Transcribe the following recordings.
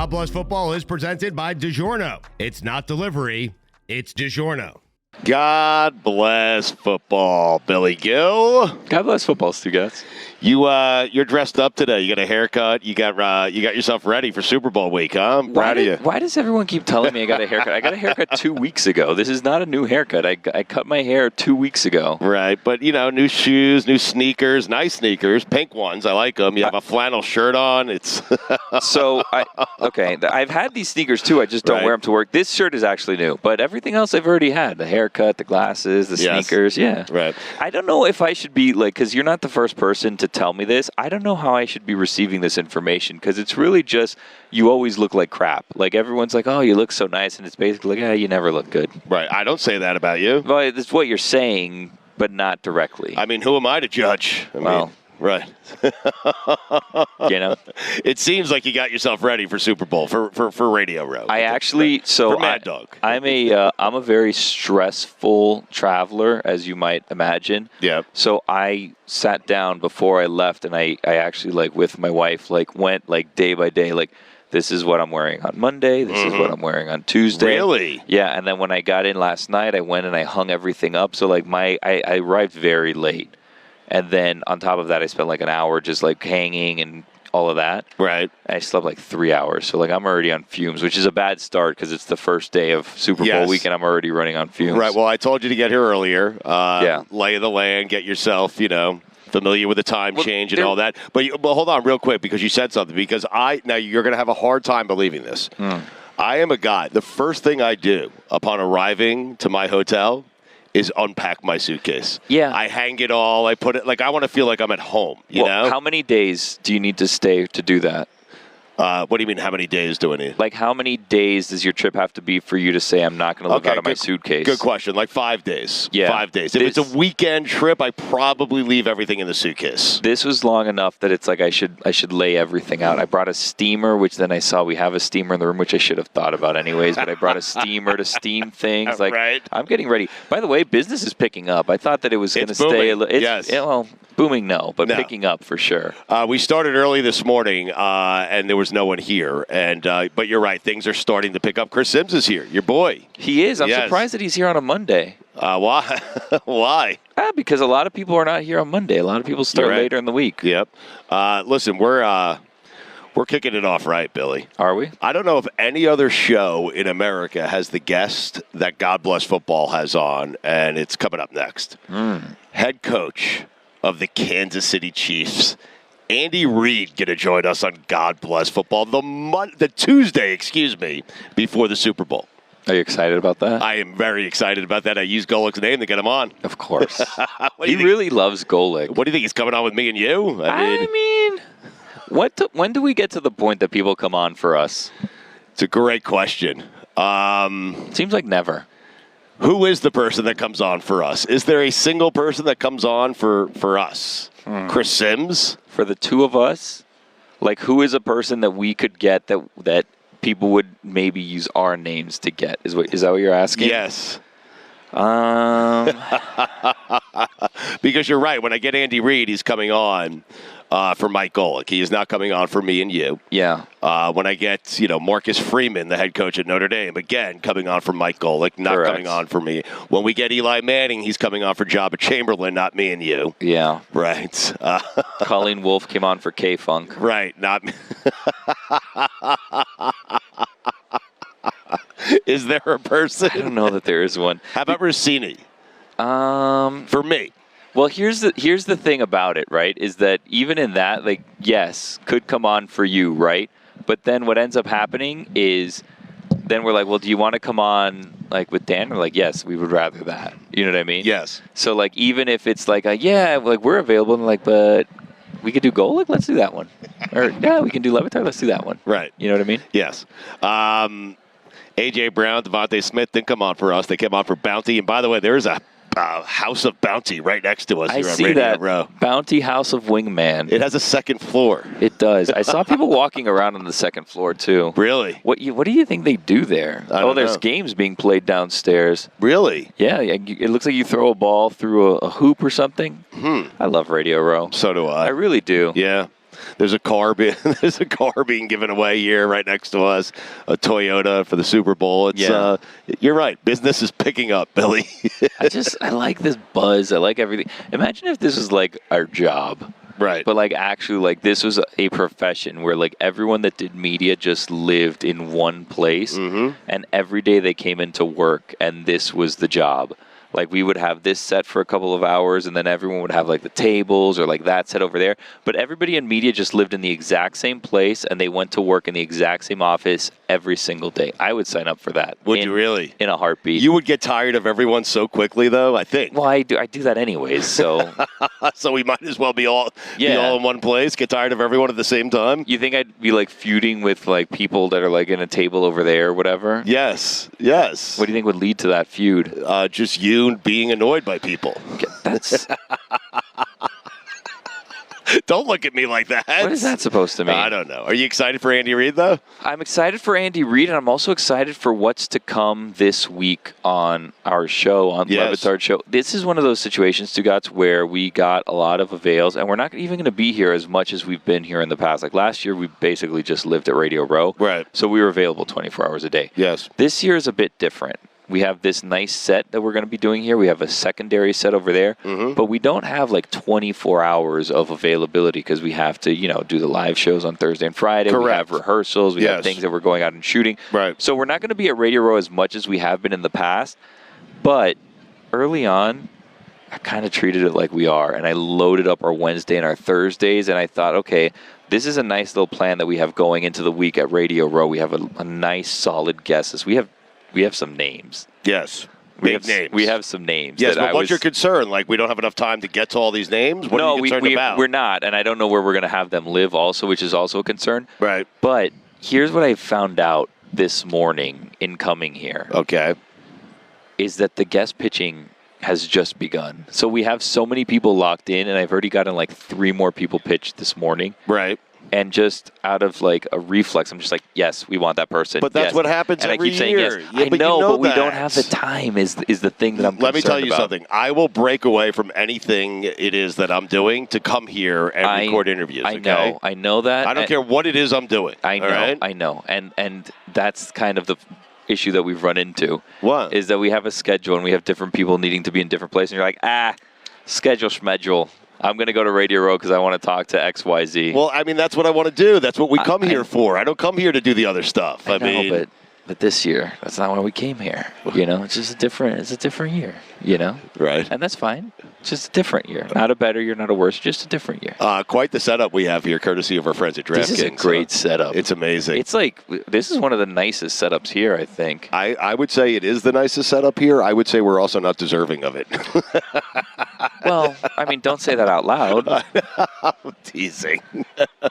God Bless Football is presented by DiGiorno. It's not delivery, it's DiGiorno. God bless football, Billy Gill. God bless football, Stugotz. You're dressed up today. You got a haircut. You got yourself ready for Super Bowl week, huh? I'm proud of you. Why does everyone keep telling me I got a haircut? I got a haircut 2 weeks ago. This is not a new haircut. I cut my hair 2 weeks ago. Right, but new shoes, new sneakers, nice sneakers, pink ones. I like them. You have a flannel shirt on. It's I've had these sneakers too. I just don't wear them to work. This shirt is actually new, but everything else I've already had. The haircut, the glasses, the sneakers. Yeah. Right. I don't know if I should be because you're not the first person to tell me this. I don't know how I should be receiving this information because it's really just you always look like crap. Like everyone's like, oh, you look so nice, and it's basically like, you never look good. Right. I don't say that about you. Well, it's what you're saying, but not directly. I mean, who am I to judge? I mean, right. It seems like you got yourself ready for Super Bowl for Radio Row. I actually for Mad Dog. I'm a very stressful traveler, as you might imagine. Yeah. So I sat down before I left, and I actually with my wife went day by day this is what I'm wearing on Monday. This is what I'm wearing on Tuesday. Really? Yeah. And then when I got in last night, I went and I hung everything up. So I arrived very late. And then on top of that, I spent an hour just hanging and all of that. Right. I slept 3 hours. So I'm already on fumes, which is a bad start because it's the first day of Super Bowl week and I'm already running on fumes. Right. Well, I told you to get here earlier. Lay of the land, get yourself, familiar with the time change and all that. But hold on real quick because you said something. Because now you're going to have a hard time believing this. I am a guy. The first thing I do upon arriving to my hotel is unpack my suitcase. Yeah. I hang it all. I put it I want to feel like I'm at home, you know? How many days do you need to stay to do that? What do you mean, how many days do I need? How many days does your trip have to be for you to say, I'm not going to look out of my suitcase? Good question. 5 days. Yeah. 5 days. If it's a weekend trip, I probably leave everything in the suitcase. This was long enough that it's I should lay everything out. I brought a steamer, which then I saw we have a steamer in the room, which I should have thought about anyways, but I brought a steamer to steam things. Right. I'm getting ready. By the way, business is picking up. I thought that it was going to stay. Yes. Booming, no, but picking up for sure. We started early this morning, and there was no one here. And but you're right, things are starting to pick up. Chris Sims is here, your boy. He is. I'm surprised that he's here on a Monday. Why? Why? Because a lot of people are not here on Monday. A lot of people start later in the week. Yep. Listen, we're kicking it off right, Billy. Are we? I don't know if any other show in America has the guest that God Bless Football has on, and it's coming up next. Head coach of the Kansas City Chiefs, Andy Reid, going to join us on God Bless Football the Tuesday, before the Super Bowl. Are you excited about that? I am very excited about that. I used Golic's name to get him on. Of course. He really loves Golic. What do you think? He's coming on with me and you? I mean when do we get to the point that people come on for us? It's a great question. Seems like never. Who is the person that comes on for us? Is there a single person that comes on for us? Chris Sims? For the two of us? Who is a person that we could get that people would maybe use our names to get? Is that what you're asking? Yes. Because you're right. When I get Andy Reid, he's coming on for Mike Golic. He is not coming on for me and you. Yeah. When I get, Marcus Freeman, the head coach at Notre Dame, again, coming on for Mike Golic, not coming on for me. When we get Eli Manning, he's coming on for Jabba Chamberlain, not me and you. Yeah. Right. Colleen Wolfe came on for K-Funk. Right. Not me. Is there a person? I don't know that there is one. How about Rossini? For me. Well, here's the thing about it, right? Is that even in that, yes, could come on for you, right? But then what ends up happening is then we're like, well, do you want to come on with Dan? We're like, yes, we would rather that. You know what I mean? Yes. So even if it's we're available, and but we could do Golic, let's do that one. Or we can do Le Batard, let's do that one. Right. You know what I mean? Yes. A.J. Brown, Devontae Smith didn't come on for us. They came on for Bounty. And by the way, there is a House of Bounty right next to us here on Radio Row. Bounty House of Wingman. It has a second floor. It does. I saw people walking around on the second floor, too. Really? What do you think they do there? There's games being played downstairs. Really? Yeah. It looks like you throw a ball through a hoop or something. I love Radio Row. So do I. I really do. Yeah. There's a car being given away here right next to us, a Toyota for the Super Bowl. It's you're right. Business is picking up, Billy. I like this buzz. I like everything. Imagine if this was like our job. Right. But like actually like this was a profession where like everyone that did media just lived in one place and every day they came into work and this was the job. Like we would have this set for a couple of hours and then everyone would have like the tables or like that set over there. But everybody in media just lived in the exact same place and they went to work in the exact same office every single day. I would sign up for that. Would you really? In a heartbeat. You would get tired of everyone so quickly though, I think. Well, I do that anyways, so. So we might as well be all in one place, get tired of everyone at the same time? You think I'd be like feuding with like people that are like in a table over there or whatever? Yes. What do you think would lead to that feud? Just you being annoyed by people. That's... Don't look at me like that. What is that supposed to mean? I don't know. Are you excited for Andy Reid, though? I'm excited for Andy Reid, and I'm also excited for what's to come this week on our show, on Le Batard Show. This is one of those situations, Stugotz, where we got a lot of avails, and we're not even going to be here as much as we've been here in the past. Like last year, we basically just lived at Radio Row. Right. So we were available 24 hours a day. Yes. This year is a bit different. We have this nice set that we're going to be doing here. We have a secondary set over there. But we don't have like 24 hours of availability because we have to, do the live shows on Thursday and Friday. Correct. We have rehearsals. We have things that we're going out and shooting. Right. So we're not going to be at Radio Row as much as we have been in the past. But early on, I kind of treated it like we are. And I loaded up our Wednesday and our Thursdays. And I thought, okay, this is a nice little plan that we have going into the week at Radio Row. We have a nice, solid guest. We have some names. Yes. Big names. We have some names. Yes, but what's your concern? Like, we don't have enough time to get to all these names? What are you concerned about? We're not, and I don't know where we're going to have them live also, which is also a concern. Right. But here's what I found out this morning in coming here. Okay. Is that the guest pitching has just begun. So we have so many people locked in, and I've already gotten like 3 more people pitched this morning. Right. And just out of like a reflex, I'm just like, yes, we want that person. But that's what happens and every I keep saying year. yes. Yeah, I know, but we that. don't have the time is the thing that I'm Let me tell you about. something. I will break away from anything it is that I'm doing to come here and record interviews. I know that. I don't care what it is I'm doing. I know. Right? I know. And that's kind of the issue that we've run into. What? Is that we have a schedule and we have different people needing to be in different places. And you're like, schedule. I'm going to go to Radio Row because I want to talk to XYZ. Well, I mean, that's what I want to do. That's what we come here for. I don't come here to do the other stuff. I know, but this year, that's not why we came here. It's just it's a different year, Right. And that's fine. It's just a different year. Not a better year, not a worse, just a different year. Quite the setup we have here, courtesy of our friends at DraftKings. This is a great setup. It's amazing. It's like, this is one of the nicest setups here, I think. I would say it is the nicest setup here. I would say we're also not deserving of it. Well, I mean, don't say that out loud. I'm teasing.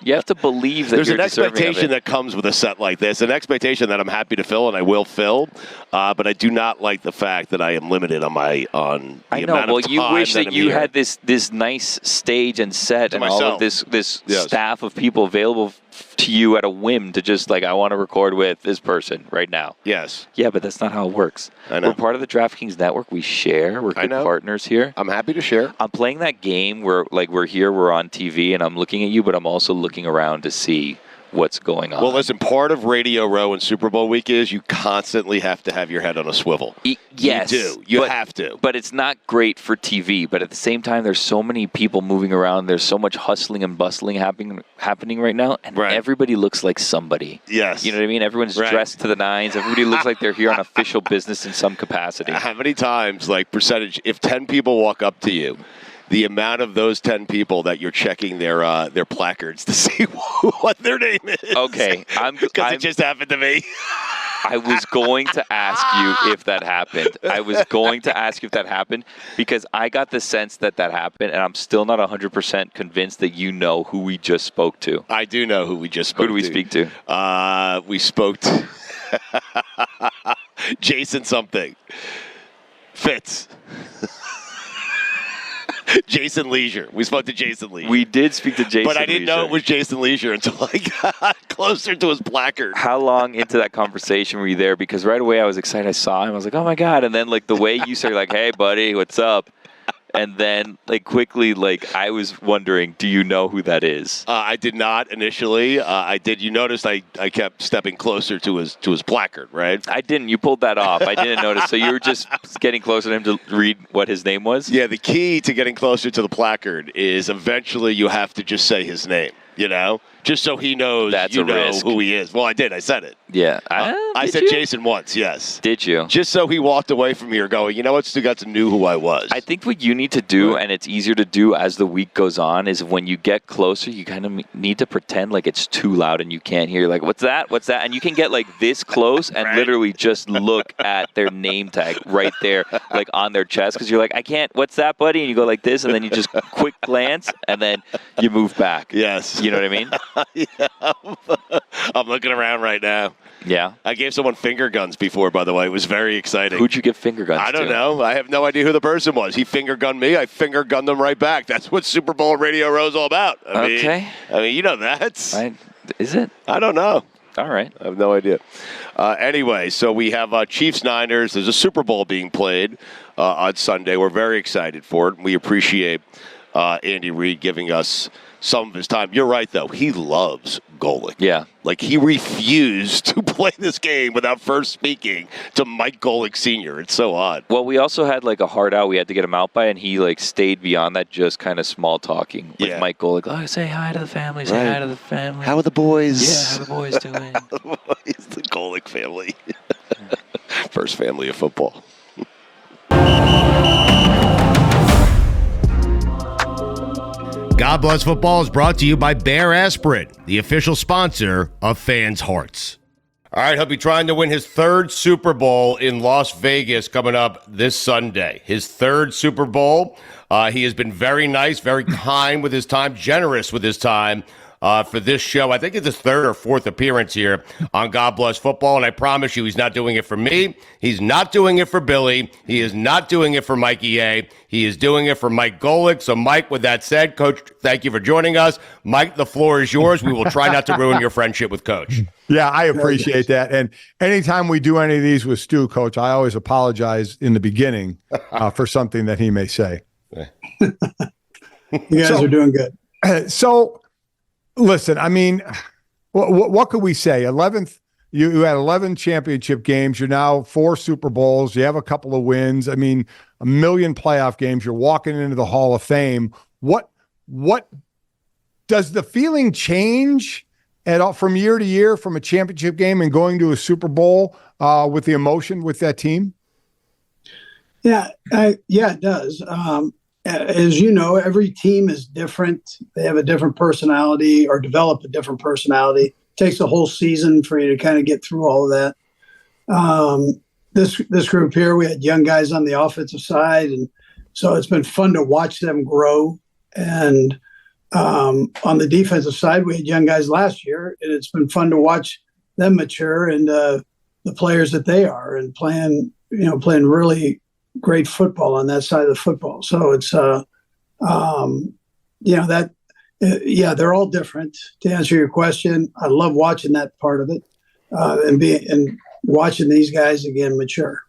You have to believe that there's you're an expectation that comes with a set like this, an expectation that I'm happy to fill and I will fill, but I do not like the fact that I am limited on the amount of time. Well, you wish that you here. had this nice stage and set and myself. all of this staff of people available to you at a whim to just like, I want to record with this person right now. Yes. Yeah, but that's not how it works. I know. We're part of the DraftKings network. We share. We're good partners here. I'm happy to share. I'm playing that game where like we're here, we're on TV, and I'm looking at you, but I'm also looking around to see what's going on. Well, listen, part of Radio Row and Super Bowl week is you constantly have to have your head on a swivel. Yes. You do. You have to. But it's not great for TV. But at the same time, there's so many people moving around. There's so much hustling and bustling happening right now. And everybody looks like somebody. Yes. You know what I mean? Everyone's dressed to the nines. Everybody looks like they're here on official business in some capacity. How many times, like percentage, if 10 people walk up to you, the amount of those 10 people that you're checking their placards to see what their name is. Okay. Because it just happened to me. I was going to ask you if that happened. Because I got the sense that happened, and I'm still not 100% convinced that you know who we just spoke to. I do know who we just spoke to. Who did we speak to? We spoke to Jason something. Fitz. Jason Leisure. We spoke to Jason Leisure. We did speak to Jason Leisure. But I didn't know it was Jason Leisure until I got closer to his placard. How long into that conversation were you there? Because right away I was excited. I saw him. I was like, oh, my God. And then like the way you said, like, hey, buddy, what's up? and then quickly, I was wondering, do you know who that is? I did not initially. I did. You noticed I kept stepping closer to his placard, right? I didn't. You pulled that off. I didn't notice. So you were just getting closer to him to read what his name was? Yeah, the key to getting closer to the placard is eventually you have to just say his name, just so he knows who he is. Well, I did. I said it. Yeah. I said Jason once, yes. Did you? Just so he walked away from here going, you know what, Stugotz knew who I was. I think what you need to do, and it's easier to do as the week goes on, is when you get closer, you kind of need to pretend like it's too loud and you can't hear. Like, what's that? What's that? And you can get this close and literally just look at their name tag right there, on their chest, because you're like, I can't, what's that, buddy? And you go like this, and then you just quick glance, and then you move back. Yes. You know what I mean? Yeah. I'm looking around right now. Yeah. I gave someone finger guns before, by the way. It was very exciting. Who'd you give finger guns to? I don't know. I have no idea who the person was. He finger gunned me. I finger gunned them right back. That's what Super Bowl Radio Row is all about. I mean, you know that. Is it? I don't know. All right. I have no idea. Anyway, so we have Chiefs-Niners. There's a Super Bowl being played on Sunday. We're very excited for it. We appreciate Andy Reid giving us some of his time. You're right, though. He loves Golic. Yeah. He refused to play this game without first speaking to Mike Golic Sr. It's so odd. Well, we also had a hard out we had to get him out by, and he stayed beyond that, just kind of small talking with Mike Golic. Oh, say hi to the family. Say hi to the family. How are the boys? Yeah, how are the boys doing? How are the boys? The Golic family. First family of football. God Bless Football is brought to you by Bear Aspirin, the official sponsor of Fans' Hearts. All right, he'll be trying to win his third Super Bowl in Las Vegas coming up this Sunday. His third Super Bowl. He has been very nice, very kind with his time, generous with his time for this show. I think it's his third or fourth appearance here on God Bless Football, and I promise you he's not doing it for me. He's not doing it for Billy. He is not doing it for Mikey A. He is doing it for Mike Golic. So, Mike, with that said, Coach, thank you for joining us. Mike, the floor is yours. We will try not to ruin your friendship with Coach. Yeah, I appreciate that. And anytime we do any of these with Stu, Coach, I always apologize in the beginning for something that he may say. You guys are doing good. So, listen, I mean, what could we say? 11th, you had 11 championship games. You're now 4 Super Bowls. You have a couple of wins. I mean, 1 million playoff games. You're walking into the Hall of Fame. What does the feeling change at all from year to year from a championship game and going to a Super Bowl with the emotion with that team? Yeah, it does. As you know, every team is different. They have a different personality or develop a different personality. It takes a whole season for you to kind of get through all of that. This group here, we had young guys on the offensive side, and so it's been fun to watch them grow. And on the defensive side, we had young guys last year, and it's been fun to watch them mature and the players that they are and playing really great football on that side of the football. So it's, they're all different. To answer your question, I love watching that part of it and watching these guys again mature.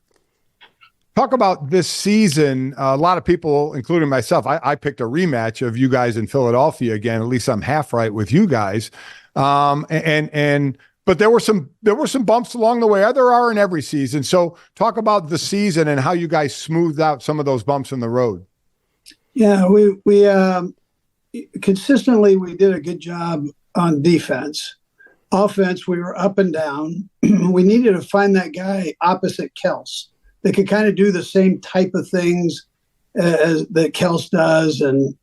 Talk about this season. A lot of people, including myself, I picked a rematch of you guys in Philadelphia again. At least I'm half right with you guys. But there were some bumps along the way. There are in every season. So talk about the season and how you guys smoothed out some of those bumps in the road. Yeah, we consistently we did a good job on defense. Offense, we were up and down. We needed to find that guy opposite Kels that could kind of do the same type of things as that Kels does, and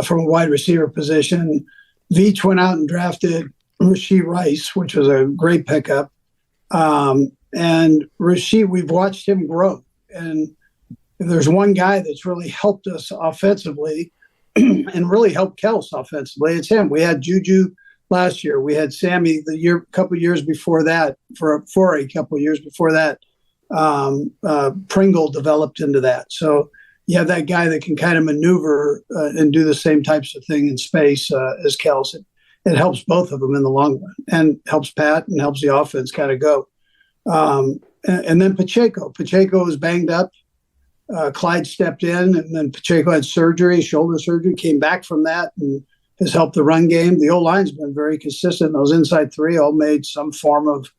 from a wide receiver position. Veach went out and drafted Rashee Rice, which was a great pickup. And Rashee, we've watched him grow. And if there's one guy that's really helped us offensively and really helped Kels offensively, it's him. We had Juju last year. We had Sammy couple years before that. For a couple years before that, Pringle developed into that. So you have that guy that can kind of maneuver and do the same types of thing in space as Kels. It helps both of them in the long run and helps Pat and helps the offense kind of go. And then Pacheco is banged up. Clyde stepped in, and then Pacheco had surgery, shoulder surgery, came back from that, and has helped the run game. The O-line's been very consistent. Those inside three all made some form of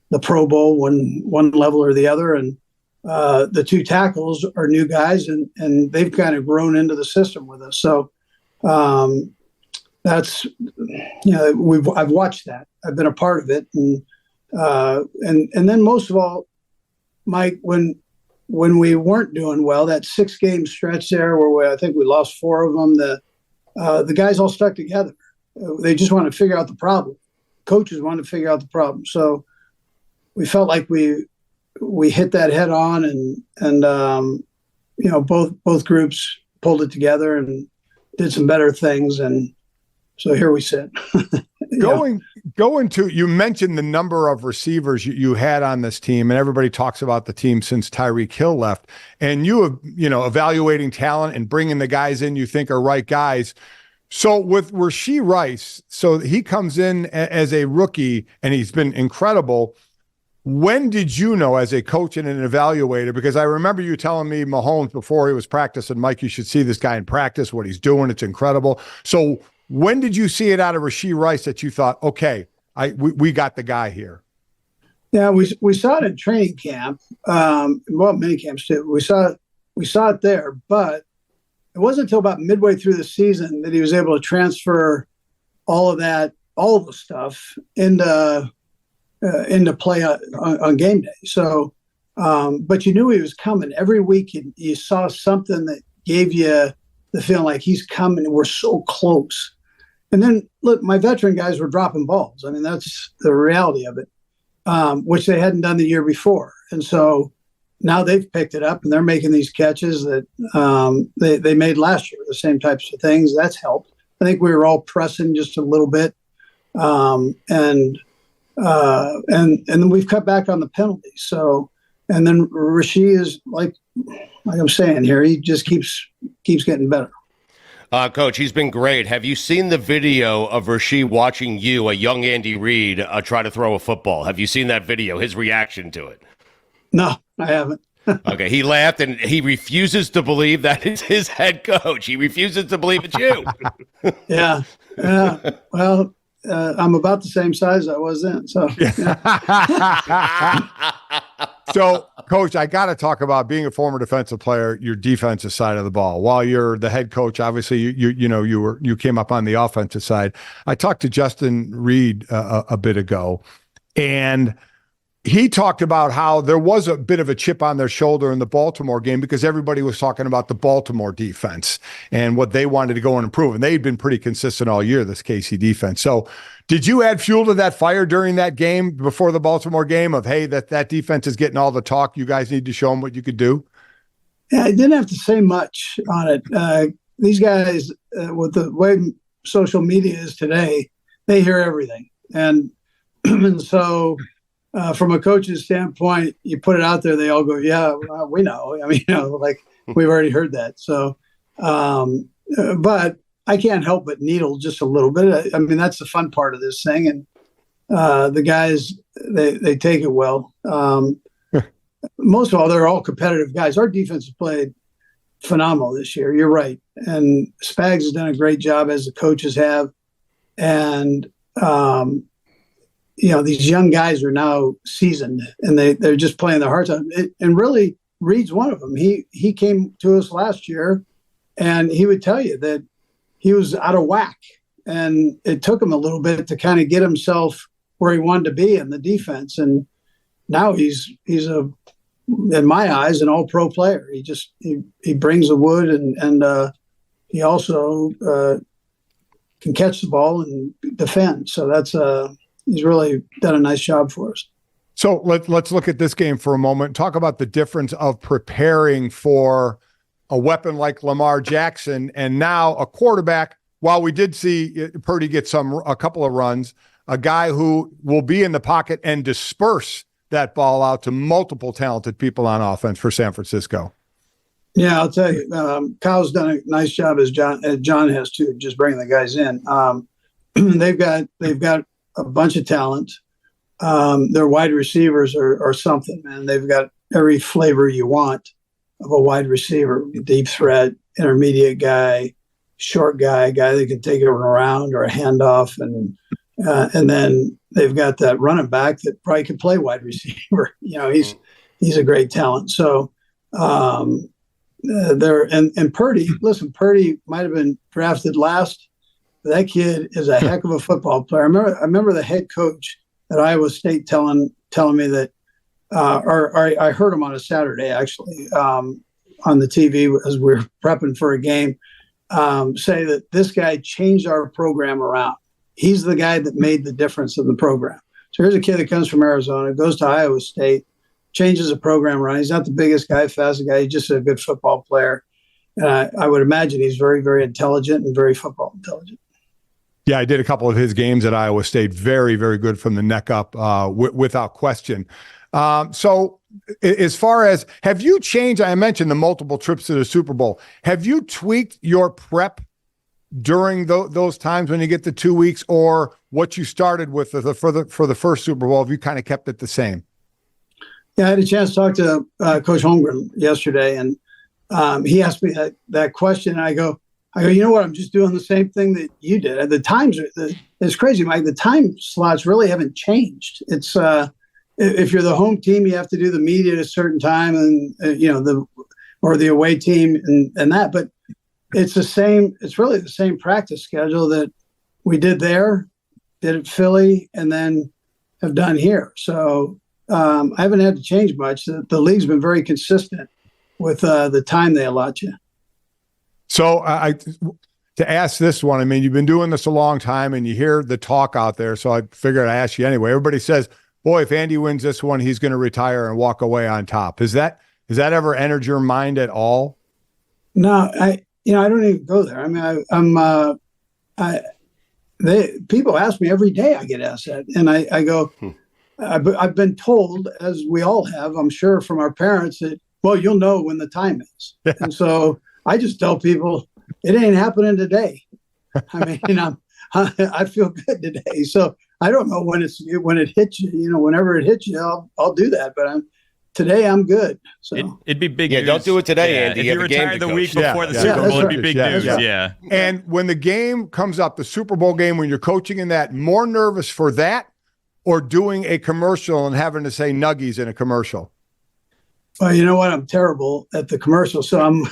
the Pro Bowl, one level or the other. And the two tackles are new guys, and they've kind of grown into the system with us. So that's, I've watched that. I've been a part of it. And then most of all, Mike, when we weren't doing well, that 6-game stretch there where I think we lost 4 of them, the guys all stuck together. They just wanted to figure out the problem. Coaches wanted to figure out the problem. So we felt like we hit that head on, and both groups pulled it together and did some better things. And so here we sit. Going to, you mentioned the number of receivers you had on this team, and everybody talks about the team since Tyreek Hill left, and you have, evaluating talent and bringing the guys in you think are right guys. So with Rashee Rice, so he comes in as a rookie and he's been incredible. When did you know as a coach and an evaluator? Because I remember you telling me Mahomes before he was practicing, Mike, you should see this guy in practice, what he's doing. It's incredible. So when did you see it out of Rashee Rice that you thought, okay, we got the guy here? Yeah, we saw it in training camp. Many camps too. We saw it there, but it wasn't until about midway through the season that he was able to transfer all of the stuff into play on game day. So, but you knew he was coming. Every week you saw something that gave you the feeling like he's coming. We're so close. And then, look, my veteran guys were dropping balls. I mean, that's the reality of it, which they hadn't done the year before. And so now they've picked it up, and they're making these catches that they made last year, the same types of things. That's helped. I think we were all pressing just a little bit. And then we've cut back on the penalties. So, and then Rashee is like I'm saying here, he just keeps getting better. Coach, he's been great. Have you seen the video of Rashee watching you, a young Andy Reid, try to throw a football? Have you seen that video, his reaction to it? No, I haven't. Okay, he laughed, and he refuses to believe that it's his head coach. He refuses to believe it's you. Yeah. Well, I'm about the same size I was then. So, So, Coach, I got to talk about being a former defensive player, your defensive side of the ball. While you're the head coach, obviously you came up on the offensive side. I talked to Justin Reid a bit ago, and he talked about how there was a bit of a chip on their shoulder in the Baltimore game because everybody was talking about the Baltimore defense and what they wanted to go and improve. And they'd been pretty consistent all year, this KC defense. So did you add fuel to that fire during that game before the Baltimore game of, hey, that defense is getting all the talk. You guys need to show them what you could do? Yeah, I didn't have to say much on it. These guys, with the way social media is today, they hear everything. And so from a coach's standpoint, you put it out there, they all go, yeah, well, we know. I mean, we've already heard that. So, but I can't help but needle just a little bit. I mean, that's the fun part of this thing. And the guys, they take it well. Most of all, they're all competitive guys. Our defense has played phenomenal this year. You're right. And Spags has done a great job, as the coaches have. And, these young guys are now seasoned, and they're just playing their hearts out. And really, Reid's one of them. He came to us last year, and he would tell you that he was out of whack. And it took him a little bit to kind of get himself where he wanted to be in the defense. And now he's in my eyes, an all-pro player. He brings the wood, and he also can catch the ball and defend. So that's he's really done a nice job for us. So let's look at this game for a moment. Talk about the difference of preparing for a weapon like Lamar Jackson and now a quarterback. While we did see Purdy get a couple of runs, a guy who will be in the pocket and disperse that ball out to multiple talented people on offense for San Francisco. Yeah, I'll tell you, Kyle's done a nice job, as John has too, just bringing the guys in. They've got a bunch of talent. Their wide receivers are something, man. They've got every flavor you want. of a wide receiver, deep threat, intermediate guy, short guy, a guy that can take it around or a handoff, and then they've got that running back that probably could play wide receiver. He's a great talent. So and Purdy. Listen, Purdy might have been drafted last. That kid is a heck of a football player. I remember the head coach at Iowa State telling me that, or I heard him on a Saturday actually on the TV as we were prepping for a game, say that this guy changed our program around. He's the guy that made the difference in the program. So here's a kid that comes from Arizona, goes to Iowa State, changes the program around. He's not the biggest guy, fastest guy. He's just a good football player. And I would imagine he's very, very intelligent and very football intelligent. Yeah, I did a couple of his games at Iowa State. Very, very good from the neck up, without question. So as far as, have you changed, I mentioned the multiple trips to the Super Bowl. Have you tweaked your prep during those times when you get the 2 weeks, or what you started with for the first Super Bowl? Have you kind of kept it the same? Yeah, I had a chance to talk to Coach Holmgren yesterday, and he asked me that question, and I go, you know what? I'm just doing the same thing that you did. At the times, it's crazy, Mike. The time slots really haven't changed. It's if you're the home team, you have to do the media at a certain time, and or the away team and that. But it's the same. It's really the same practice schedule that we did there, did at Philly, and then have done here. So I haven't had to change much. The league's been very consistent with the time they allot you. So to ask this one, I mean, you've been doing this a long time and you hear the talk out there. So I figured I'd ask you anyway. Everybody says, boy, if Andy wins this one, he's going to retire and walk away on top. Has that ever entered your mind at all? No, I don't even go there. I mean, people ask me every day. I get asked that, and I go, I've been told, as we all have, I'm sure, from our parents, that, well, you'll know when the time is. Yeah. And so I just tell people it ain't happening today. I mean, I feel good today. So I don't know when it hits you. Whenever it hits you, I'll do that. But today I'm good. So it'd be big news. Don't do it today, Andy. If you retire the week before the Super Bowl, it'd be big news. Yeah. And when the game comes up, the Super Bowl game, when you're coaching in that, more nervous for that or doing a commercial and having to say nuggies in a commercial? Well, you know what? I'm terrible at the commercial, so I'm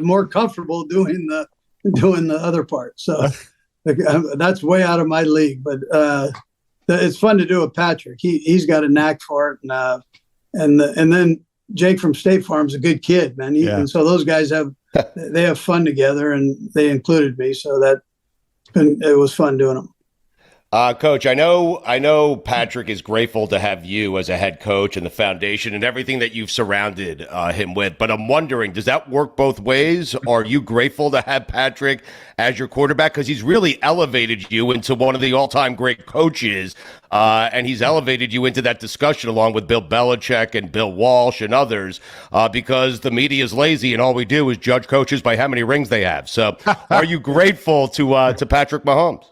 more comfortable doing the other part. So that's way out of my league. But it's fun to do with Patrick. He's got a knack for it, and then Jake from State Farm's a good kid, man. And so those guys have fun together, and they included me. So it was fun doing them. Coach, I know Patrick is grateful to have you as a head coach and the foundation and everything that you've surrounded him with. But I'm wondering, does that work both ways? Are you grateful to have Patrick as your quarterback? Because he's really elevated you into one of the all-time great coaches, and he's elevated you into that discussion along with Bill Belichick and Bill Walsh and others, because the media is lazy and all we do is judge coaches by how many rings they have. So are you grateful to Patrick Mahomes?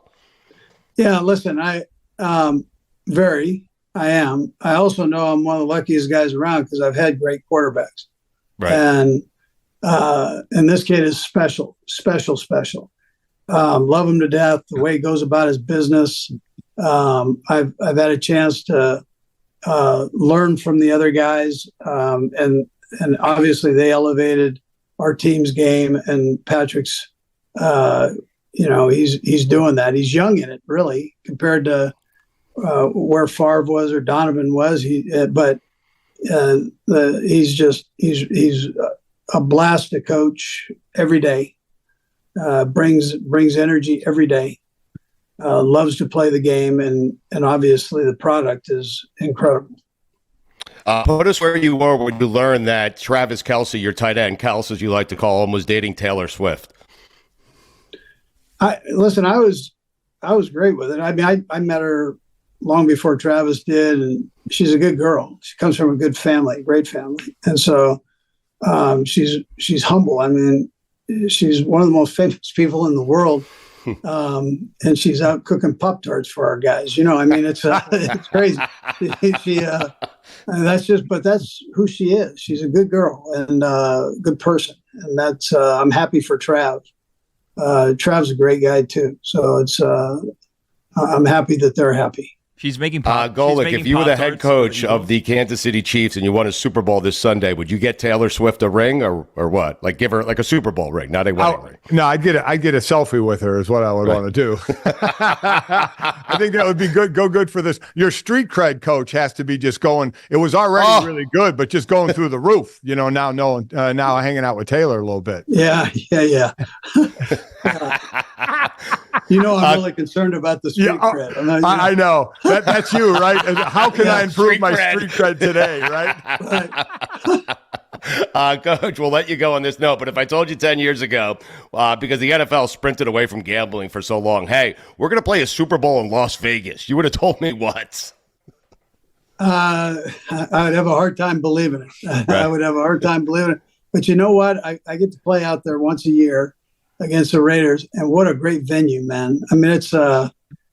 Yeah, listen, I am. I also know I'm one of the luckiest guys around because I've had great quarterbacks. Right. And this kid is special. Love him to death, the way he goes about his business. I've had a chance to learn from the other guys. And obviously they elevated our team's game, and Patrick's he's doing that. He's young in it, really, compared to where Favre was or Donovan was. He's a blast to coach every day. Brings energy every day. Loves to play the game, and obviously the product is incredible. Put us where you were when you learned that Travis Kelce, your tight end, Kelce as you like to call him, was dating Taylor Swift. I was great with it. I mean, I met her long before Travis did, and she's a good girl. She comes from a good family, great family. And so she's humble. I mean, she's one of the most famous people in the world. and she's out cooking Pop-Tarts for our guys. I mean, it's crazy. That's who she is. She's a good girl and a good person. And that's, I'm happy for Trav. Trav's a great guy too. So I'm happy that they're happy. She's making Golic, if you were the head coach of the Kansas City Chiefs and you won a Super Bowl this Sunday, would you get Taylor Swift a ring or what? Like give her like a Super Bowl ring, not a wedding ring. No, I'd get a selfie with her is what I would want to do. I think that would be good. Go good for this. Your street cred coach has to be just going. It was already really good, but just going through the roof. Now hanging out with Taylor a little bit. Yeah. I'm really concerned about the street cred. I know. That's you, right? How can I improve my street cred today, right? Coach, we'll let you go on this note, but if I told you 10 years ago, because the NFL sprinted away from gambling for so long, hey, we're going to play a Super Bowl in Las Vegas, you would have told me what? I would have a hard time believing it. Right. I would have a hard time believing it. But you know what? I get to play out there once a year against the Raiders, and what a great venue, man. I mean, it's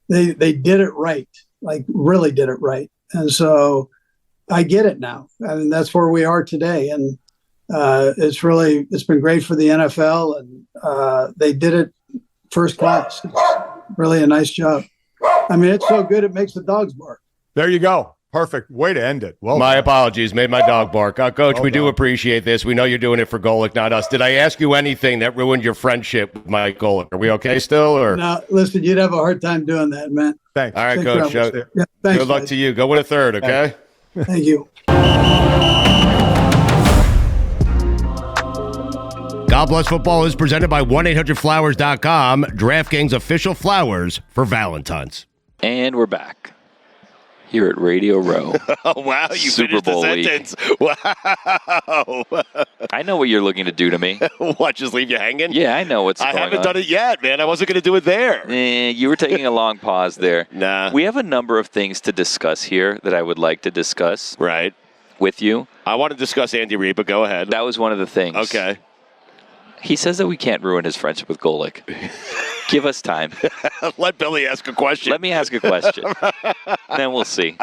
they did it right. Like really did it right. And so I get it now. I mean, that's where we are today. And it's been great for the NFL, and they did it first class. It's really a nice job. I mean, it's so good it makes the dogs bark. There you go. Perfect way to end it. Well, my apologies. Made my dog bark. Coach, we do appreciate this. We know you're doing it for Golic, not us. Did I ask you anything that ruined your friendship with Mike Golic? Are we okay still? Or no, listen, you'd have a hard time doing that, man. Thanks. All right, Coach. Thanks, good luck to you. Go win a third, okay? Thank you. God Bless Football is presented by 1-800-Flowers.com, DraftKings official flowers for Valentine's. And we're back here at Radio Row. Oh, wow. You Super finished Bowl the sentence. Wow. I know what you're looking to do to me. What, just leave you hanging? Yeah, I know what's going on. I haven't done it yet, man. I wasn't going to do it there. You were taking a long pause there. Nah. We have a number of things to discuss here that I would like to discuss Right. with you. I want to discuss Andy Reid, but go ahead. That was one of the things. Okay. He says that we can't ruin his friendship with Golic. Give us time. Let Billy ask a question. Let me ask a question. Then we'll see.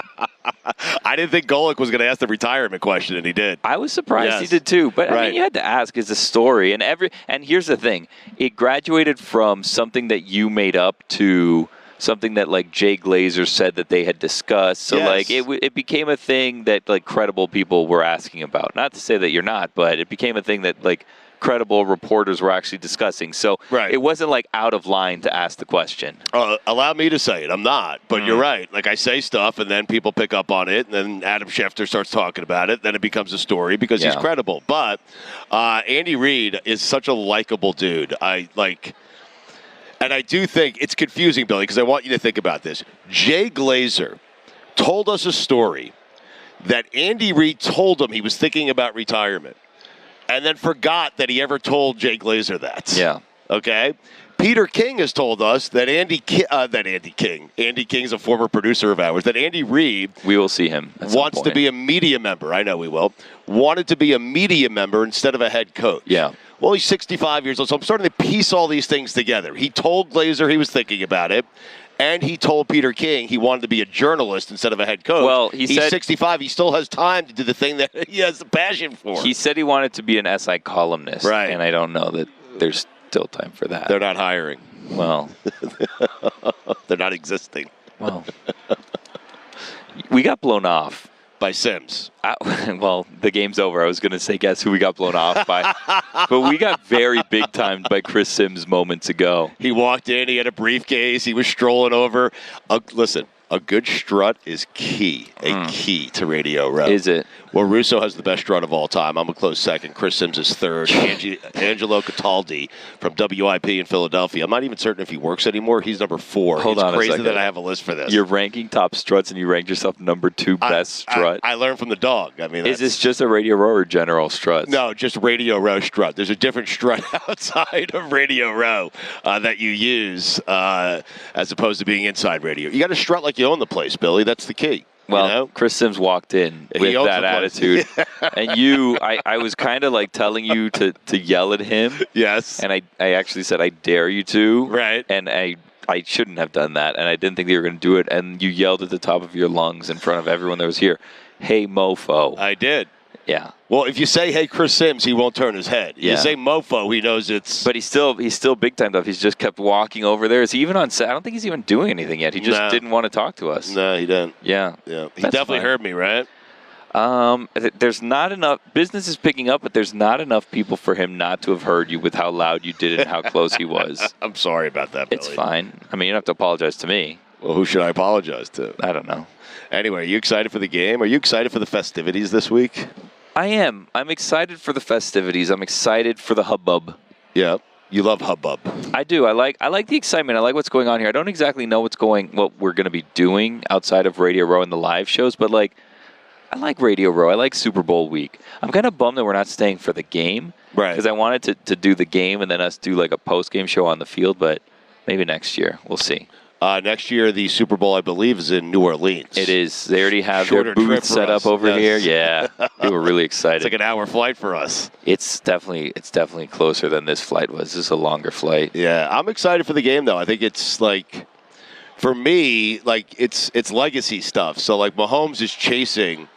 I didn't think Golic was going to ask the retirement question, and he did. I was surprised he did too. But I mean, you had to ask. It's a story, and here's the thing: it graduated from something that you made up to something that like Jay Glazer said that they had discussed. So like it became a thing that like credible people were asking about. Not to say that you're not, but it became a thing that like credible reporters were actually discussing. So it wasn't like out of line to ask the question. Allow me to say it. I'm not, but you're right. Like I say stuff and then people pick up on it and then Adam Schefter starts talking about it. Then it becomes a story because he's credible. But Andy Reid is such a likable dude. And I do think it's confusing, Billy, because I want you to think about this. Jay Glazer told us a story that Andy Reid told him he was thinking about retirement. And then forgot that he ever told Jay Glazer that. Yeah. Okay? Peter King has told us that Andy King's a former producer of ours, that Andy Reid we will see him wants to be a media member. I know we will. Wanted to be a media member instead of a head coach. Yeah. Well, he's 65 years old, so I'm starting to piece all these things together. He told Glazer he was thinking about it. And he told Peter King he wanted to be a journalist instead of a head coach. Well, he's 65. He still has time to do the thing that he has a passion for. He said he wanted to be an SI columnist. Right. And I don't know that there's still time for that. They're not hiring. Well. They're not existing. Well. We got blown off. By Sims. Well, the game's over. I was going to say, guess who we got blown off by. But we got very big-timed by Chris Sims moments ago. He walked in. He had a briefcase. He was strolling over. Listen, a good strut is key. Key to Radio Row. Is it? Well, Russo has the best strut of all time. I'm a close second. Chris Sims is third. Angelo Cataldi from WIP in Philadelphia. I'm not even certain if he works anymore. He's number 4. Hold on it's crazy a second. that I have a list for this. You're ranking top struts, and you ranked yourself number 2 best strut. I learned from the dog. I mean, is this just a Radio Row or general strut? No, just Radio Row strut. There's a different strut outside of Radio Row that you use as opposed to being inside radio. You got to strut like you own the place, Billy. That's the key. Well, Chris Sims walked in with that attitude. And I was kind of like telling you to yell at him. Yes. And I actually said, I dare you to. Right. And I shouldn't have done that. And I didn't think they were going to do it. And you yelled at the top of your lungs in front of everyone that was here, hey, mofo. I did. Yeah. Well, if you say, hey, Chris Sims, he won't turn his head. Yeah. You say mofo, he knows it's... But he's still big time tough. He's just kept walking over there. Is he even on set? I don't think he's even doing anything yet. He just didn't want to talk to us. No, he didn't. Yeah. He definitely heard me, right? There's not enough. Business is picking up, but there's not enough people for him not to have heard you with how loud you did it and how close he was. I'm sorry about that, Billy. It's fine. I mean, you don't have to apologize to me. Well, who should I apologize to? I don't know. Anyway, are you excited for the game? Are you excited for the festivities this week? I am. I'm excited for the festivities. I'm excited for the hubbub. Yeah. You love hubbub. I do. I like the excitement. I like what's going on here. I don't exactly know what we're going to be doing outside of Radio Row and the live shows, but I like Radio Row. I like Super Bowl week. I'm kind of bummed that we're not staying for the game. Right. Because I wanted to do the game and then us do a post-game show on the field, but maybe next year. We'll see. Next year, the Super Bowl, I believe, is in New Orleans. It is. They already have Shorter their booth trip for set us. up over here. Yeah. We were really excited. It's like an hour flight for us. It's definitely closer than this flight was. This is a longer flight. Yeah. I'm excited for the game, though. I think it's for me, it's legacy stuff. So, Mahomes is chasing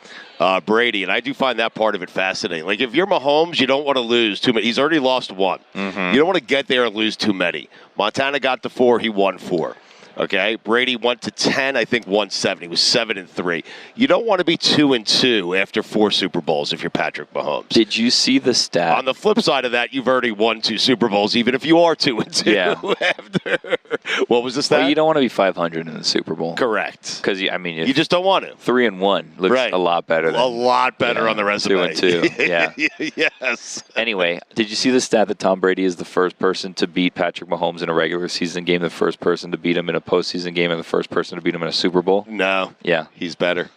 Brady, and I do find that part of it fascinating. If you're Mahomes, you don't want to lose too many. He's already lost one. Mm-hmm. You don't want to get there and lose too many. Montana got to 4. He won 4. Okay, Brady went to 10, I think, won 7. He was 7-3. You don't want to be 2-2 after 4 Super Bowls if you're Patrick Mahomes. Did you see the stat? On the flip side of that, you've already won 2 Super Bowls, even if you are 2-2. Yeah. After. What was the stat? Well, you don't want to be 500 in the Super Bowl. Correct. Because you just don't want to. 3-1 looks a lot better. A lot better on the resume. 2-2. Yeah. Yes. Anyway, did you see the stat that Tom Brady is the first person to beat Patrick Mahomes in a regular season game, the first person to beat him in a postseason game, and the first person to beat him in a Super Bowl? No. Yeah. He's better.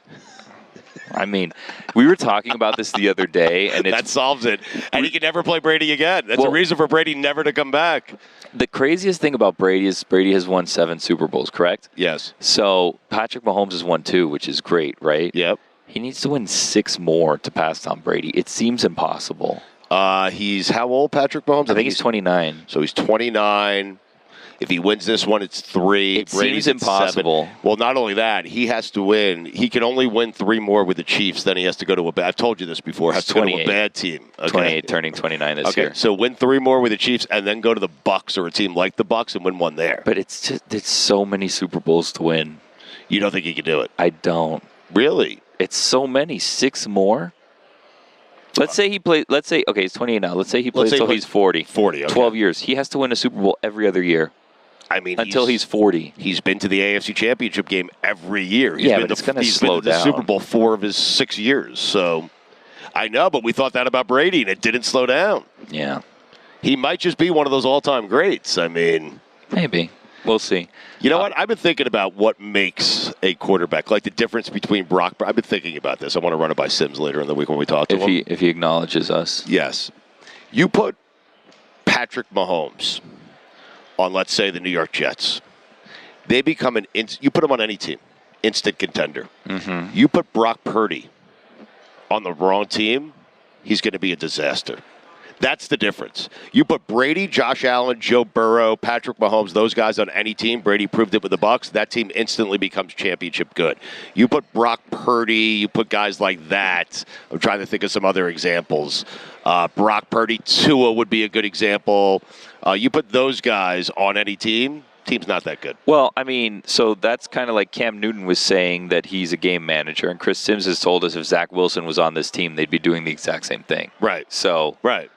I mean, we were talking about this the other day, and that solves it. And he can never play Brady again. That's a reason for Brady never to come back. The craziest thing about Brady is Brady has won 7 Super Bowls, correct? Yes. So Patrick Mahomes has won 2, which is great, right? Yep. He needs to win 6 more to pass Tom Brady. It seems impossible. He's how old, Patrick Mahomes? I think he's 29. So he's 29. If he wins this one, it's 3. It seems impossible. 7. Well, not only that, he has to win. He can only win 3 more with the Chiefs. Then he has to go to a bad. I've told you this before. Has to go to a bad team. Okay? 28, turning 29 this year. So win 3 more with the Chiefs, and then go to the Bucs or a team like the Bucs and win 1 there. But it's so many Super Bowls to win. You don't think he can do it? I don't. Really? It's so many. 6 more. Let's say he plays. Let's say he's 28 now. Let's say he plays until he's 40. 40. Okay. 12 years. He has to win a Super Bowl every other year. I mean, until he's 40. He's been to the AFC Championship game every year. He's but it's going to slow down. He's been to the Super Bowl 4 of his 6 years. So, I know, but we thought that about Brady, and it didn't slow down. Yeah. He might just be one of those all-time greats. I mean. Maybe. We'll see. You know what? I've been thinking about what makes a quarterback, the difference between Brock. I've been thinking about this. I want to run it by Sims later in the week when we talk to him. If he acknowledges us. Yes. You put Patrick Mahomes on, let's say, the New York Jets. They become you put them on any team, instant contender. Mm-hmm. You put Brock Purdy on the wrong team, he's going to be a disaster. That's the difference. You put Brady, Josh Allen, Joe Burrow, Patrick Mahomes, those guys on any team. Brady proved it with the Bucs. That team instantly becomes championship good. You put Brock Purdy, you put guys like that. I'm trying to think of some other examples. Brock Purdy, Tua would be a good example. You put those guys on any team, team's not that good. Well, I mean, so that's kind of like Cam Newton was saying that he's a game manager, and Chris Sims has told us if Zach Wilson was on this team, they'd be doing the exact same thing. Right. So. Right.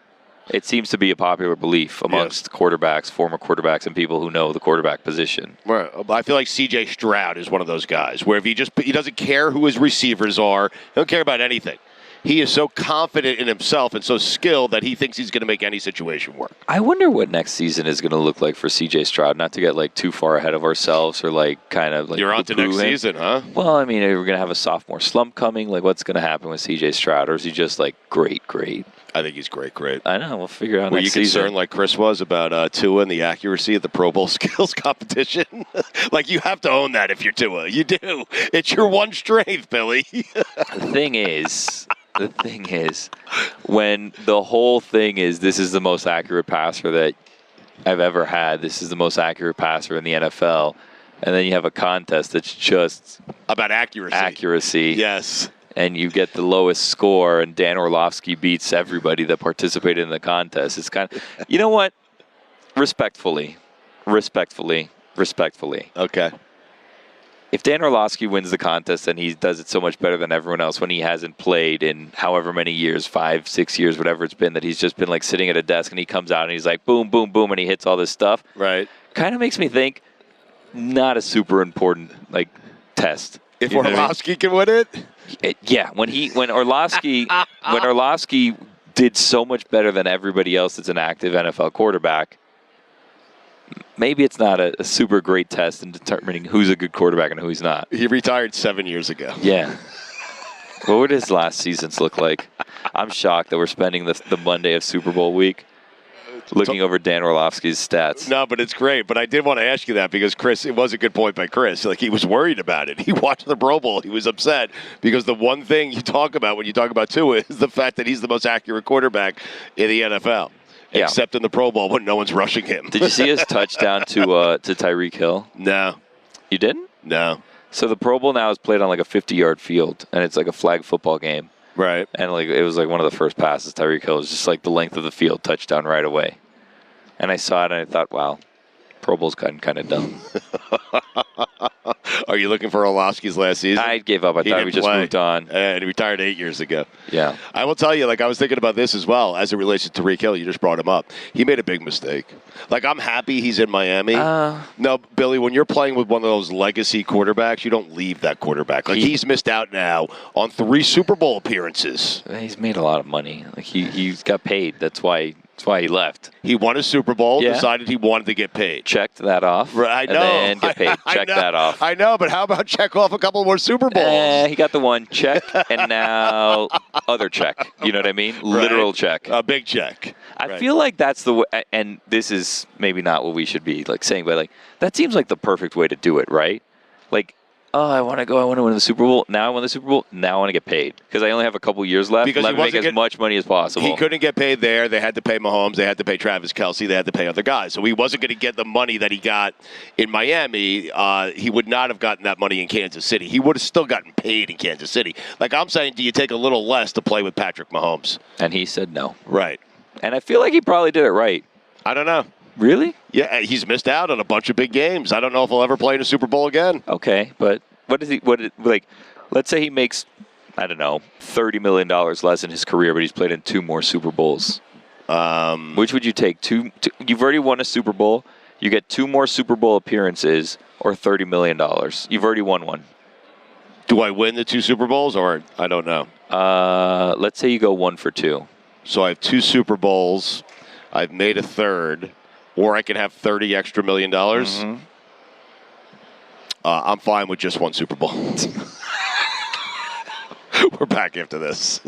It seems to be a popular belief amongst quarterbacks, former quarterbacks, and people who know the quarterback position. Right. I feel like C.J. Stroud is one of those guys where if he doesn't care who his receivers are, he don't care about anything. he is so confident in himself and so skilled that he thinks he's going to make any situation work. I wonder what next season is going to look like for C.J. Stroud. Not to get like too far ahead of ourselves or like kind of like you're on to next season, huh? Well, I mean, are we going to have a sophomore slump coming? Like, what's going to happen with C.J. Stroud, or is he just like great? I think he's great. I know. We'll figure out. Were next you season. concerned like Chris was about Tua and the accuracy of the Pro Bowl skills competition? Like, you have to own that if you're Tua. You do. It's your one strength, Billy. The thing is, when the whole thing is this is the most accurate passer that I've ever had. This is the most accurate passer in the NFL. And then you have a contest that's just about accuracy. Yes. And you get the lowest score, and Dan Orlovsky beats everybody that participated in the contest. It's kind of, you know what? Respectfully. Okay. If Dan Orlovsky wins the contest and he does it so much better than everyone else when he hasn't played in however many years, 5, 6 years, whatever it's been, that he's just been like sitting at a desk and he comes out and he's like boom, boom, boom, and he hits all this stuff. Right. Kind of makes me think not a super important like test. If Orlovsky can win it? Yeah, when Orlovsky did so much better than everybody else that's an active NFL quarterback, maybe it's not a super great test in determining who's a good quarterback and who's not. He retired 7 years ago. Yeah. What would his last seasons look like? I'm shocked that we're spending the Monday of Super Bowl week looking over Dan Orlovsky's stats. No, but it's great. But I did want to ask you that because Chris, it was a good point by Chris. Like, he was worried about it. He watched the Pro Bowl. He was upset because the one thing you talk about when you talk about Tua is the fact that he's the most accurate quarterback in the NFL, except in the Pro Bowl when no one's rushing him. Did you see his touchdown to Tyreek Hill? No. You didn't? No. So the Pro Bowl now is played on like a 50-yard field, and it's like a flag football game. Right. And like it was like one of the first passes. Tyreek Hill was just like the length of the field, touchdown right away. And I saw it and I thought, wow, Pro Bowl's gotten kind of dumb. Are you looking for Orlovsky's last season? I gave up. I thought we just moved on. And he retired 8 years ago. Yeah. I will tell you, like, I was thinking about this as well as it relates to Tyreek Hill. You just brought him up. He made a big mistake. Like, I'm happy he's in Miami. No, Billy, when you're playing with one of those legacy quarterbacks, you don't leave that quarterback. Like, he's missed out now on 3 Super Bowl appearances. He's made a lot of money. Like, he's got paid. That's why he left. He won a Super Bowl, decided he wanted to get paid. Checked that off. Right, I know. And then get paid. Check that off. I know, but how about check off a couple more Super Bowls? He got the one check, and now other check. You know what I mean? Right. Literal check. A big check. I feel like that's the way, and this is maybe not what we should be like saying, but like that seems like the perfect way to do it, right? Like, oh, I want to win the Super Bowl. Now I won the Super Bowl. Now I want to get paid because I only have a couple years left. Because let me make as much money as possible. He couldn't get paid there. They had to pay Mahomes. They had to pay Travis Kelce. They had to pay other guys. So he wasn't going to get the money that he got in Miami. He would not have gotten that money in Kansas City. He would have still gotten paid in Kansas City. Like I'm saying, do you take a little less to play with Patrick Mahomes? And he said no. Right. And I feel like he probably did it right. I don't know. Really? Yeah, he's missed out on a bunch of big games. I don't know if he'll ever play in a Super Bowl again. Okay, but let's say he makes, I don't know, $30 million less in his career, but he's played in 2 more Super Bowls. Which would you take? You've already won a Super Bowl. You get 2 more Super Bowl appearances or $30 million. You've already won one. Do I win the 2 Super Bowls or I don't know? Let's say you go 1 for 2. So I have 2 Super Bowls. I've made a 3rd, or I can have $30 extra million. Mm-hmm. I'm fine with just 1 Super Bowl. We're back after this.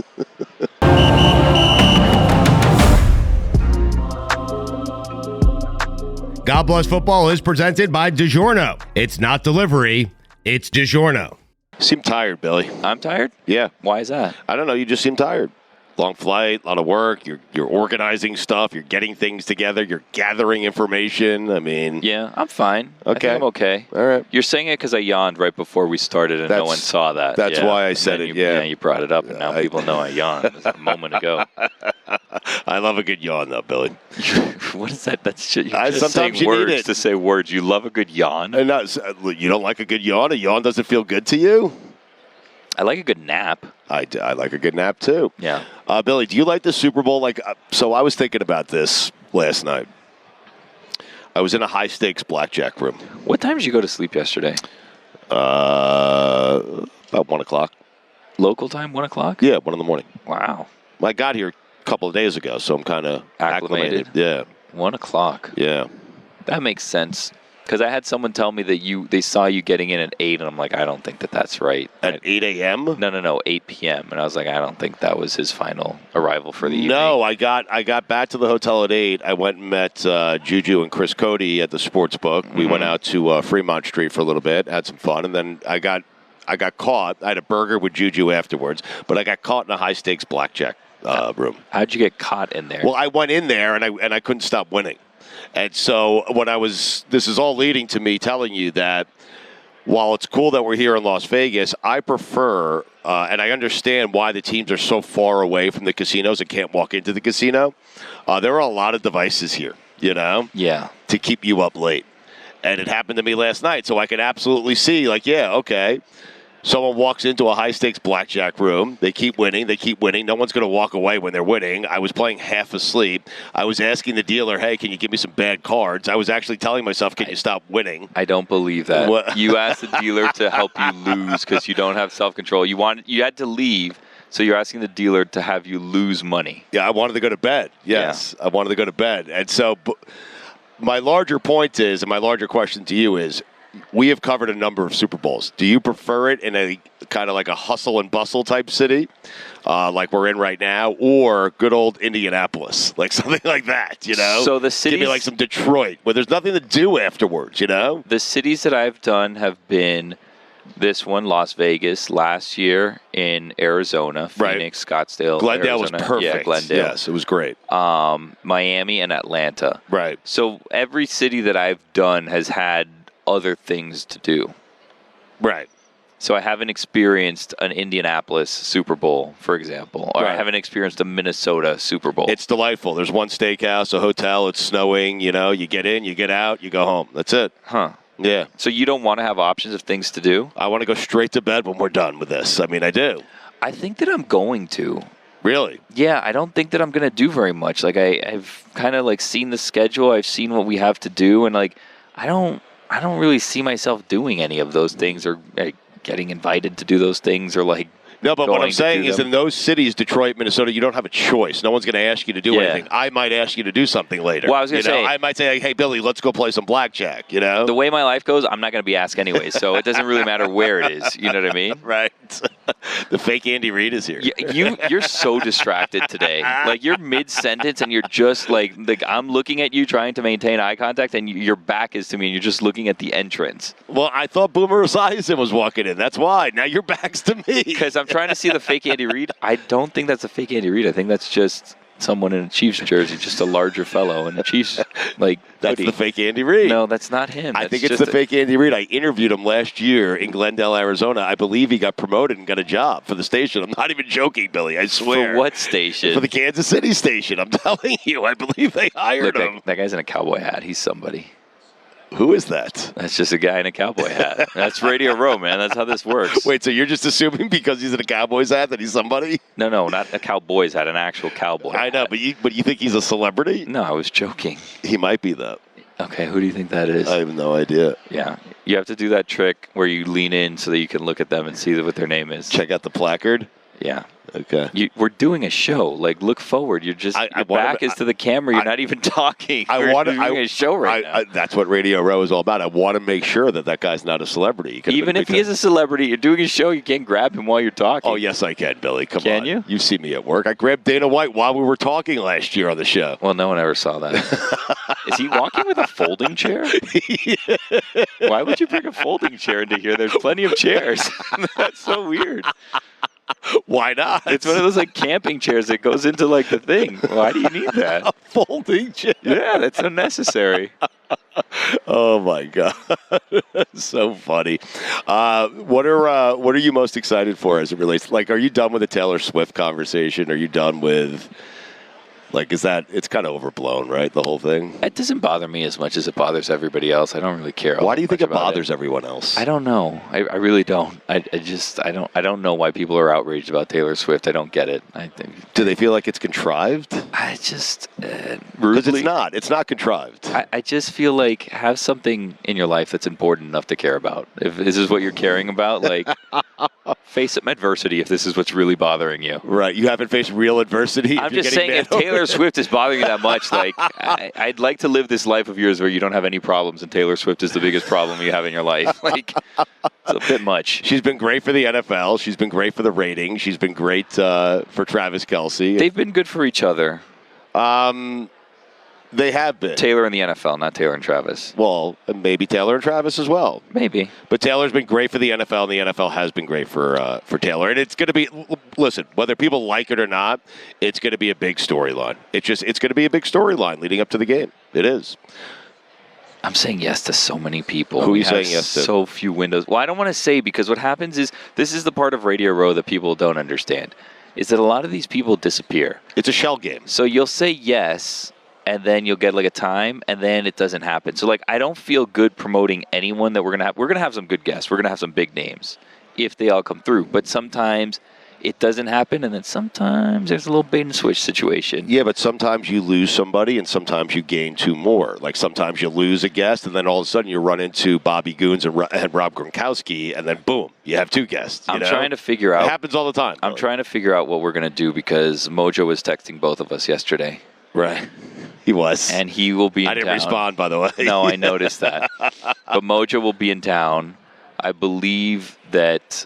God Bless Football is presented by DiGiorno. It's not delivery, it's DiGiorno. Seem tired, Billy. I'm tired? Yeah. Why is that? I don't know. You just seem tired. Long flight, a lot of work. You're organizing stuff. You're getting things together. You're gathering information. I mean, yeah, I'm fine. Okay, I think I'm okay. All right. You're saying it because I yawned right before we started, and no one saw that. That's why I said it. Yeah, you brought it up, and now people know I yawned a moment ago. I love a good yawn, though, Billy. What is that? That's just, you're just sometimes saying you words need it to say words. You love a good yawn. And you don't like a good yawn? A yawn doesn't feel good to you? I like a good nap. I like a good nap, too. Yeah. Billy, do you like the Super Bowl? So I was thinking about this last night. I was in a high-stakes blackjack room. What time did you go to sleep yesterday? About 1 o'clock. Local time, 1 o'clock? Yeah, 1 in the morning. Wow. I got here a couple of days ago, so I'm kind of acclimated. Yeah. 1 o'clock. Yeah. That makes sense. Because I had someone tell me that they saw you getting in at 8, and I'm like, I don't think that's right. At 8 a.m.? No, 8 p.m. And I was like, I don't think that was his final arrival for the evening. No, I got back to the hotel at 8. I went and met Juju and Chris Cody at the sports book. We went out to Fremont Street for a little bit, had some fun, and then I got caught. I had a burger with Juju afterwards, but I got caught in a high-stakes blackjack room. How'd you get caught in there? Well, I went in there, and I couldn't stop winning. And so this is all leading to me telling you that while it's cool that we're here in Las Vegas, I prefer, and I understand why the teams are so far away from the casinos and can't walk into the casino. There are a lot of devices here, Yeah. to keep you up late. And it happened to me last night, so I could absolutely see, okay. Someone walks into a high-stakes blackjack room. They keep winning. No one's going to walk away when they're winning. I was playing half asleep. I was asking the dealer, hey, can you give me some bad cards? I was actually telling myself, can you stop winning? I don't believe that. What? You asked the dealer to help you lose because you don't have self-control. You had to leave, so you're asking the dealer to have you lose money. Yeah, I wanted to go to bed. Yes, yeah. I wanted to go to bed. And so my larger point is, and my larger question to you is, we have covered a number of Super Bowls. Do you prefer it in a kind of like a hustle and bustle type city, like we're in right now, or good old Indianapolis, like something like that, So the cities, give me like some Detroit, where there's nothing to do afterwards, The cities that I've done have been this one, Las Vegas, last year in Arizona, Phoenix, right. Scottsdale, Glendale Arizona. Was perfect. Yeah, Glendale. Yes, it was great. Miami and Atlanta. Right. So every city that I've done has had other things to do. Right. So I haven't experienced an Indianapolis Super Bowl, for example, or I haven't experienced a Minnesota Super Bowl. It's delightful. There's one steakhouse, a hotel, it's snowing, you get in, you get out, you go home. That's it. Huh. Yeah. So you don't want to have options of things to do? I want to go straight to bed when we're done with this. I mean, I do. I think that I'm going to. Really? Yeah, I don't think that I'm going to do very much. Like I've kind of seen the schedule, I've seen what we have to do, and I don't really see myself doing any of those things or getting invited to do those things or No, but what I'm saying is in those cities, Detroit, Minnesota, you don't have a choice. No one's going to ask you to do anything. I might ask you to do something later. Well, I was going to say. I might say, hey, Billy, let's go play some blackjack, The way my life goes, I'm not going to be asked anyway, so it doesn't really matter where it is. You know what I mean? Right. The fake Andy Reid is here. You're so distracted today. You're mid-sentence and you're just I'm looking at you trying to maintain eye contact and your back is to me and you're just looking at the entrance. Well, I thought Boomer Esiason was walking in. That's why. Now your back's to me. Because I'm trying to see the fake Andy Reid. I don't think that's a fake Andy Reid. I think that's just someone in a Chiefs jersey, just a larger fellow in a Chiefs that's the fake Andy Reid. No, that's not him. I think it's the fake Andy Reid. I interviewed him last year in Glendale, Arizona. I believe he got promoted and got a job for the station. I'm not even joking, Billy. I swear. For what station? For the Kansas City station. I'm telling you. I believe they hired him. That guy's in a cowboy hat. He's somebody. Who is that? That's just a guy in a cowboy hat. That's Radio Row, man. That's how this works. Wait, so you're just assuming because he's in a Cowboys hat that he's somebody? No, not a Cowboys hat, an actual cowboy hat. I know, but you think he's a celebrity? No, I was joking. He might be, though. Okay, who do you think that is? I have no idea. Yeah. You have to do that trick where you lean in so that you can look at them and see what their name is. Check out the placard? Yeah. Okay. We're doing a show. Look forward. You're just your back is to the camera. You're not even talking. We're doing a show now. That's what Radio Row is all about. I want to make sure that guy's not a celebrity. Even if he is a celebrity, you're doing a show. You can't grab him while you're talking. Oh, yes, I can, Billy. Come on. Can you? You see me at work. I grabbed Dana White while we were talking last year on the show. Well, no one ever saw that. Is he walking with a folding chair? Why would you bring a folding chair into here? There's plenty of chairs. That's so weird. Why not? It's one of those camping chairs that goes into the thing. Why do you need that? A folding chair. Yeah, that's unnecessary. Oh my God, so funny. What are you most excited for as it relates? Are you done with the Taylor Swift conversation? Are you done with? It's kind of overblown, right? The whole thing. It doesn't bother me as much as it bothers everybody else. I don't really care. Why do you think it bothers everyone else? I don't know. I really don't. I don't know why people are outraged about Taylor Swift. I don't get it. Do they feel like it's contrived? I just because it's not. It's not contrived. I just feel like have something in your life that's important enough to care about. If this is what you're caring about, Face some adversity if this is what's really bothering you. Right. You haven't faced real adversity. I'm just saying, if Taylor Swift is bothering you that much, like, I'd like to live this life of yours where you don't have any problems and Taylor Swift is the biggest problem you have in your life. Like, it's a bit much. She's been great for the NFL. She's been great for the ratings. She's been great for Travis Kelce. They've been good for each other. They have been. Taylor in the NFL, not Taylor and Travis. Well, maybe Taylor and Travis as well. Maybe. But Taylor's been great for the NFL, and the NFL has been great for Taylor. And it's going to be, listen, whether people like it or not, it's going to be a big storyline. It's going to be a big storyline leading up to the game. It is. I'm saying yes to so many people. Who are you saying yes to? So few windows. Well, I don't want to say, because what happens is, this is the part of Radio Row that people don't understand, is that a lot of these people disappear. It's a shell game. So you'll say yes, and then you'll get like a time, and then it doesn't happen. So like, I don't feel good promoting anyone that we're gonna have. We're gonna have some good guests. We're gonna have some big names if they all come through. But sometimes it doesn't happen, and then sometimes there's a little bait and switch situation. Yeah, but sometimes you lose somebody, and sometimes you gain two more. Like sometimes you lose a guest, and then all of a sudden you run into Bobby Goons and Rob Gronkowski, and then boom, you have two guests. I'm trying to figure out. It happens all the time. I'm trying to figure out what we're gonna do, because Mojo was texting both of us yesterday. Right. He was. And he will be in town. I didn't respond, by the way. No, I noticed that. But Mojo will be in town. I believe that,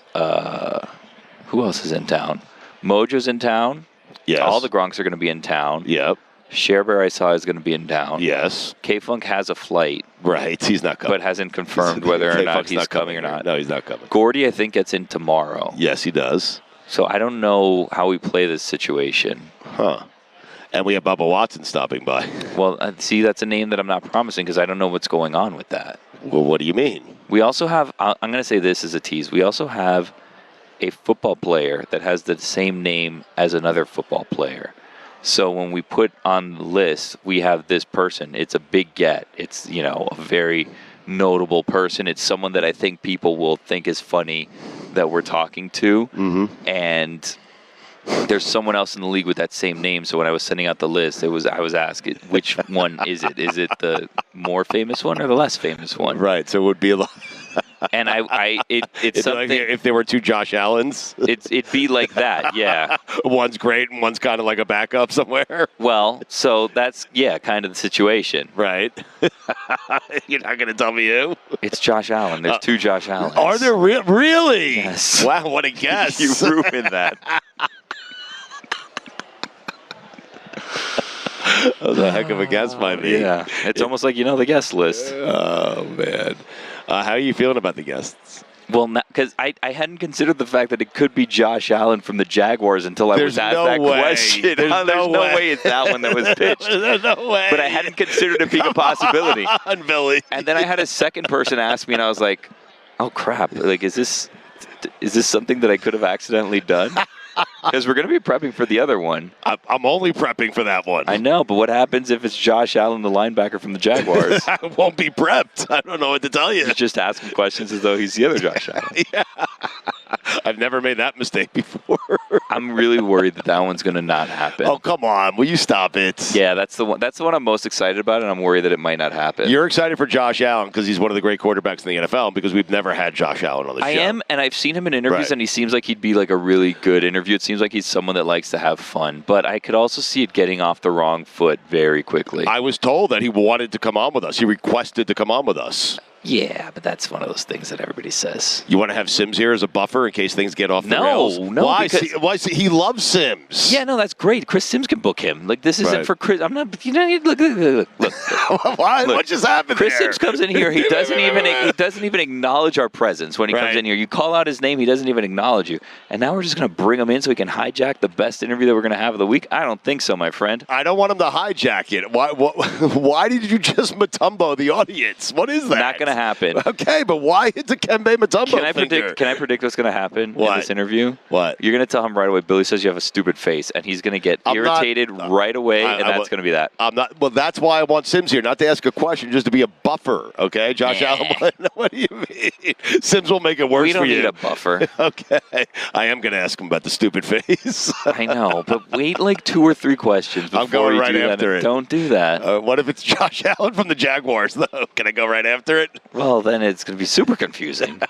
who else is in town? Mojo's in town. Yes. All the Gronks are going to be in town. Yep. Cher Bear I saw is going to be in town. Yes. K-Funk has a flight. Right. He's not coming. But hasn't confirmed whether or not he's coming or not. No, he's not coming. Gordy, I think, gets in tomorrow. Yes, he does. So I don't know how we play this situation. Huh. And we have Bubba Watson stopping by. Well, see, that's a name that I'm not promising, because I don't know what's going on with that. Well, what do you mean? We also have, I'm going to say this as a tease, we also have a football player that has the same name as another football player. So when we put on the list, we have this person. It's a big get. It's, a very notable person. It's someone that I think people will think is funny that we're talking to. Mm-hmm. And there's someone else in the league with that same name. So when I was sending out the list, I was asking, which one is it? Is it the more famous one or the less famous one? Right. So it would be a lot. And it's something. Like if there were two Josh Allens, it'd be like that. Yeah. One's great and one's kind of like a backup somewhere. Well, so that's kind of the situation. Right. You're not going to tell me who? It's Josh Allen. There's two Josh Allens. Are there really? Yes. Wow, what a guess. You ruined that. That was a heck of a guess by me. Yeah. It's almost like the guest list. Oh, man. How are you feeling about the guests? Well, because I hadn't considered the fact that it could be Josh Allen from the Jaguars until I was asked that question. There's no way it's that one that was pitched. There's no way. But I hadn't considered it being a possibility. Come on, Billy. And then I had a second person ask me, and I was like, oh, crap. Like, is this something that I could have accidentally done? Because we're going to be prepping for the other one. I'm only prepping for that one. I know, but what happens if it's Josh Allen, the linebacker from the Jaguars? I won't be prepped. I don't know what to tell you. You just ask him questions as though he's the other Josh Allen. Yeah. I've never made that mistake before. I'm really worried that one's going to not happen. Oh, come on. Will you stop it? Yeah, that's the one. That's the one I'm most excited about, and I'm worried that it might not happen. You're excited for Josh Allen because he's one of the great quarterbacks in the NFL, because we've never had Josh Allen on the show. I am, and I've seen him in interviews, Right. and he seems like he'd be like a really good interview. It seems like he's someone that likes to have fun, but I could also see it getting off the wrong foot very quickly. I was told that he wanted to come on with us. He requested to come on with us. Yeah, but that's one of those things that everybody says. You want to have Sims here as a buffer in case things get off the rails? No. Why? Because Why? He loves Sims. Yeah, no, that's great. Chris Sims can book him. Like, this isn't Right. for Chris. I'm not. Look. Why? Look, What just happened Chris there? Sims comes in here. He doesn't even acknowledge our presence when he comes in here. You call out his name, he doesn't even acknowledge you. And now we're just going to bring him in so he can hijack the best interview that we're going to have of the week? I don't think so, my friend. I don't want him to hijack it. Why did you just Matumbo the audience? What is that? Not going to happen. Okay, but why hit the Kembe Matumbo finger? Can I predict what's going to happen in What? this interview? What? You're going to tell him right away, Billy says you have a stupid face, and he's going to get irritated right away, and that's going to be that. I'm not. Well, that's why I want Sims here, not to ask a question, just to be a buffer. Okay, Josh Allen. What do you mean? Sims will make it worse for you. We don't need a buffer. Okay, I am going to ask him about the stupid face. I know, but wait like 2 or 3 questions before I'm going you right do after that. it. Don't do that. What if it's Josh Allen from the Jaguars, though? Can I go right after it? Well, then it's going to be super confusing.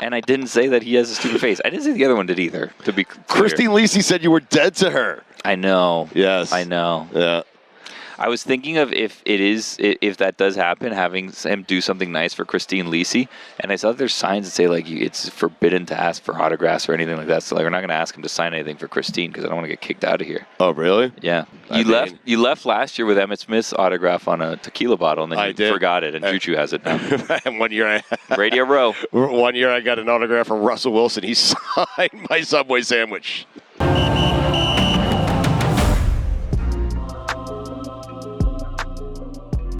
And I didn't say that he has a stupid face. I didn't say the other one did either, to be clear. Christine Lisi said you were dead to her. I know. Yes. I know. Yeah. I was thinking of if that does happen, having him do something nice for Christine Lisi, and I saw that there's signs that say like it's forbidden to ask for autographs or anything like that. So like we're not going to ask him to sign anything for Christine because I don't want to get kicked out of here. Oh really? Yeah. You left last year with Emmett Smith's autograph on a tequila bottle, and then you forgot it, and Choo-Choo has it now. And 1 year, Radio Row. 1 year I got an autograph from Russell Wilson. He signed my Subway sandwich.